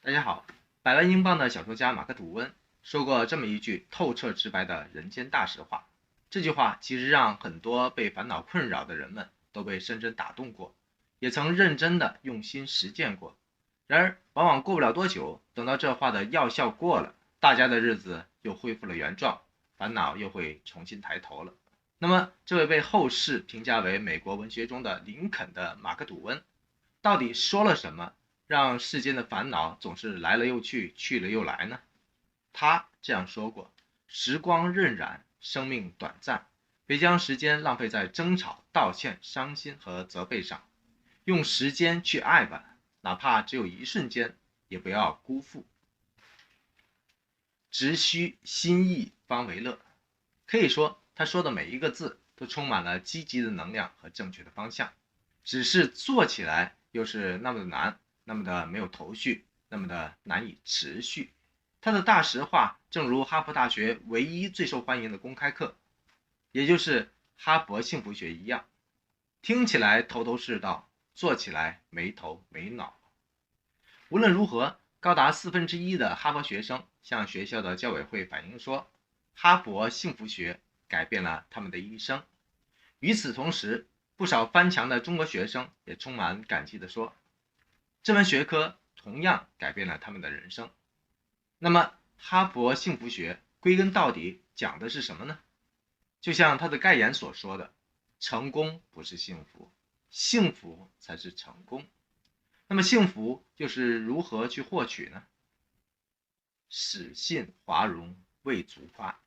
大家好，100万英镑的小说家马克·吐温说过这么一句透彻直白的人间大实话。这句话其实让很多被烦恼困扰的人们都被深深打动过，也曾认真的用心实践过。然而，往往过不了多久，等到这话的药效过了，大家的日子又恢复了原状，烦恼又会重新抬头了。那么，这位被后世评价为美国文学中的林肯的马克·吐温，到底说了什么，让世间的烦恼总是来了又去，去了又来呢？他这样说过：时光荏苒，生命短暂，别将时间浪费在争吵、道歉、伤心和责备上，用时间去爱吧，哪怕只有一瞬间，也不要辜负。直须心意方为乐。可以说，他说的每一个字都充满了积极的能量和正确的方向，只是做起来又是那么的难，那么的没有头绪，那么的难以持续。他的大实话正如哈佛大学唯一最受欢迎的公开课，也就是哈佛幸福学一样，听起来头头是道，做起来没头没脑。无论如何，高达1/4的哈佛学生向学校的教委会反映说，哈佛幸福学改变了他们的一生。与此同时，不少翻墙的中国学生也充满感激地说，这门学科同样改变了他们的人生。那么，哈佛幸福学归根到底讲的是什么呢？就像它的概言所说的，成功不是幸福，幸福才是成功。那么幸福又是如何去获取呢？始信华容未足发。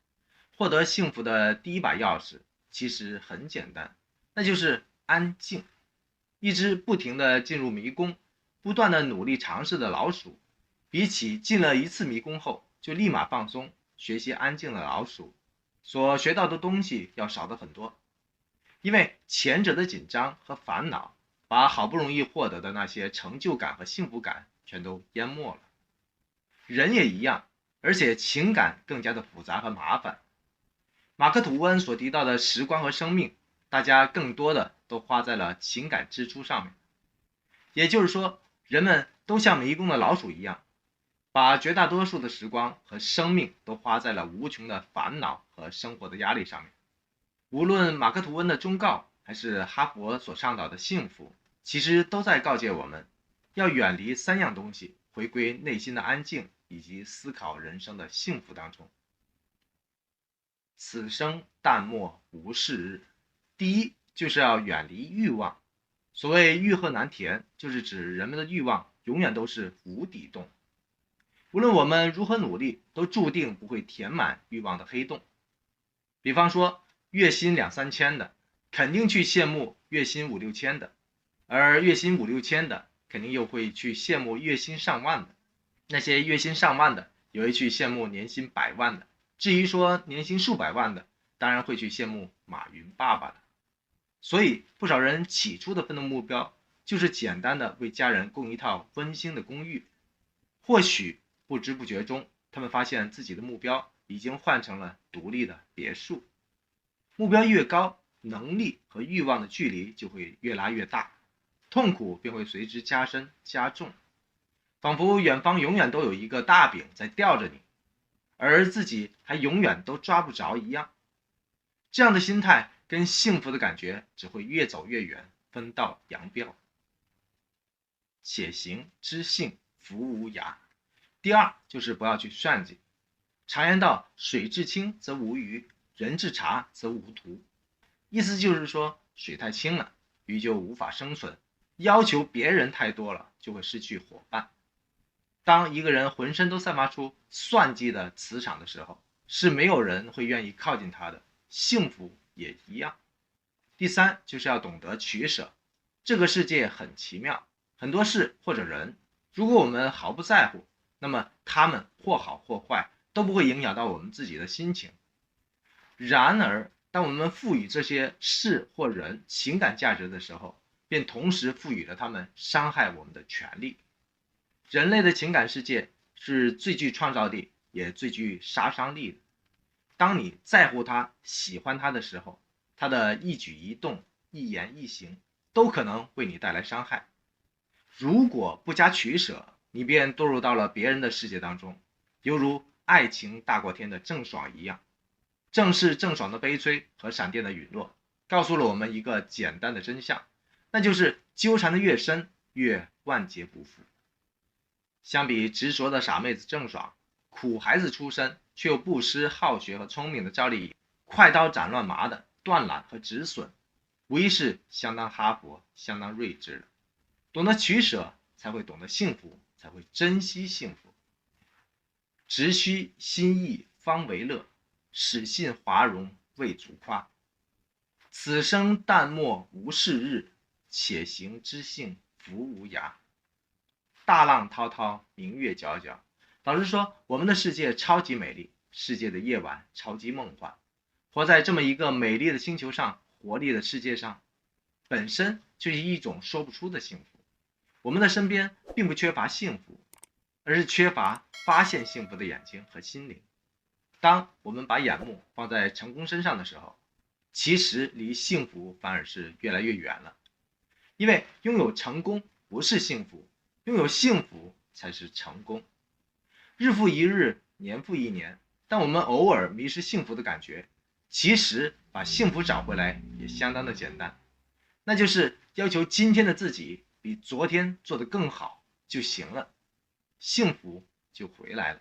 获得幸福的第一把钥匙其实很简单，那就是安静。一只不停地进入迷宫，不断地努力尝试的老鼠，比起进了一次迷宫后就立马放松学习安静的老鼠，所学到的东西要少得很多。因为前者的紧张和烦恼，把好不容易获得的那些成就感和幸福感全都淹没了。人也一样，而且情感更加的复杂和麻烦。马克·吐温所提到的时光和生命，大家更多的都花在了情感支出上面。也就是说，人们都像迷宫的老鼠一样，把绝大多数的时光和生命都花在了无穷的烦恼和生活的压力上面。无论马克·吐温的忠告，还是哈佛所倡导的幸福，其实都在告诫我们，要远离3样东西，回归内心的安静，以及思考人生的幸福当中。此生淡漠无是日。第一，就是要远离欲望。所谓欲壑难填，就是指人们的欲望永远都是无底洞，无论我们如何努力，都注定不会填满欲望的黑洞。比方说，月薪2、3千的，肯定去羡慕月薪5、6千的，而月薪5、6千的，肯定又会去羡慕月薪上万的。那些月薪上万的，也会去羡慕年薪100万的。至于说年薪数百万的，当然会去羡慕马云爸爸的。所以，不少人起初的奋斗目标，就是简单的为家人供一套温馨的公寓。或许不知不觉中，他们发现自己的目标已经换成了独立的别墅。目标越高，能力和欲望的距离就会越拉越大，痛苦便会随之加深加重，仿佛远方永远都有一个大饼在吊着你，而自己还永远都抓不着一样。这样的心态跟幸福的感觉只会越走越远，分道扬镳。且行知性弗无涯。第二，就是不要去算计。常言道，水至清则无鱼，人至察则无徒。意思就是说，水太清了，鱼就无法生存；要求别人太多了，就会失去伙伴。当一个人浑身都散发出算计的磁场的时候，是没有人会愿意靠近他的。幸福也一样。第三，就是要懂得取舍。这个世界很奇妙，很多事或者人，如果我们毫不在乎，那么他们或好或坏，都不会影响到我们自己的心情。然而，当我们赋予这些事或人情感价值的时候，便同时赋予了他们伤害我们的权利。人类的情感世界是最具创造力，也最具杀伤力的。当你在乎他、喜欢他的时候，他的一举一动、一言一行都可能为你带来伤害。如果不加取舍，你便堕入到了别人的世界当中，犹如爱情大过天的郑爽一样。正是郑爽的悲催和闪电的陨落，告诉了我们一个简单的真相，那就是纠缠的越深，越万劫不复。相比执着的傻妹子郑爽，苦孩子出身却又不失好学和聪明的赵丽颖，快刀斩乱麻的断缆和止损，无疑是相当哈佛、相当睿智的。懂得取舍，才会懂得幸福，才会珍惜幸福。直须心意方为乐，始信华容未足夸。此生淡漠无事日，且行知性福无涯。大浪滔滔，明月皎皎。老实说，我们的世界超级美丽，世界的夜晚超级梦幻。活在这么一个美丽的星球上，活力的世界上，本身就是一种说不出的幸福。我们的身边并不缺乏幸福，而是缺乏发现幸福的眼睛和心灵。当我们把眼目放在成功身上的时候，其实离幸福反而是越来越远了。因为拥有成功不是幸福，拥有幸福才是成功。日复一日，年复一年，但我们偶尔迷失幸福的感觉，其实把幸福找回来也相当的简单，那就是要求今天的自己比昨天做得更好就行了，幸福就回来了。